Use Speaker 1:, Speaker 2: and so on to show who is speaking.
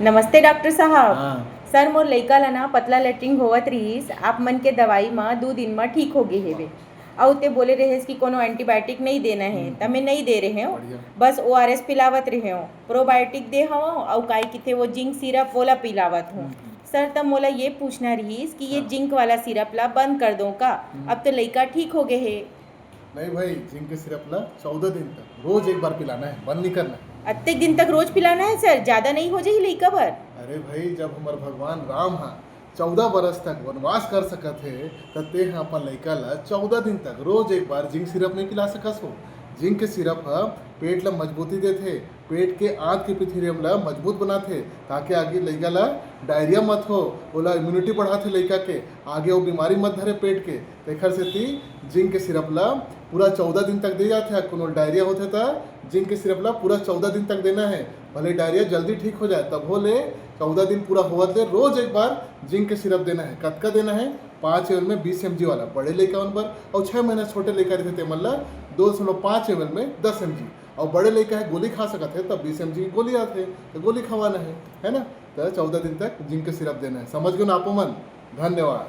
Speaker 1: नमस्ते डॉक्टर साहब।
Speaker 2: हाँ।
Speaker 1: सर मोर लइका ला ना पतला लैट्रिन होवत रिहिस, आप मन के दवाई म 2 दिन म ठीक होगे हेवे। अउ ते बोले रहिस कि कोनो एंटीबायोटिक नइ देना हे त मैं नइ दे रेहे हंव,
Speaker 2: बढ़िया।
Speaker 1: बस ओआरएस पिलावत रेहे हंव, प्रोबायोटिक दे हवं अउ काय कइथे वो जिंक सिरप ओला पिलावत हूँ। सर त मोला ये पूछना रिहिस कि ये
Speaker 2: हाँ।
Speaker 1: जिंक वाला सिरप ला बंद कर दो का? अब तो लइका ठीक होगे हे।
Speaker 2: नहीं भाई, जिंक के सिरप ला 14 दिन तक रोज एक बार पिलाना है, बंद नहीं करना है।
Speaker 1: अत्तेक दिन तक रोज पिलाना है सर? ज्यादा नहीं हो जाही लइका भर?
Speaker 2: अरे भाई, जब हमार भगवान राम हा 14 बरस तक वनवास कर सकत हे त ते ह अपन लइका ला 14 दिन तक रोज एक बार जिंक सिरप नहीं पिला सकस हो। जिंक के सिरप ह पेट ला मजबूती देथे, पेट के आंत के पिथिरियम ला मजबूत बनाथे ताकि आगे लइका ला डायरिया मत हो, ओला इम्यूनिटी बढ़ाथे लइका के, आगे वो बीमारी मत धरे पेट के। तेखर सेती जिंक के सिरप ला पूरा 14 दिन तक दे जाथे। कोनो डायरिया होथे त जिंक के सिरप ला पूरा 14 दिन तक देना है, भले डायरिया जल्दी ठीक हो जाए तब हो ले 14 दिन पूरा होवत ले रोज एक बार जिंक के सिरप देना है। कतका देना है? 5 ml में 20 mg वाला बड़े लइका मन बर, और 6 महीना छोटे लइका रहते तेमन ला 2.5 ml में 10 mg। और बड़े लइका है गोली खा सकत है तब 20 mg की गोली आथे तो गोली खवाना है ना। तो 14 दिन तक जिंक के सिरप देना है। समझ गए ना आप मन? धन्यवाद।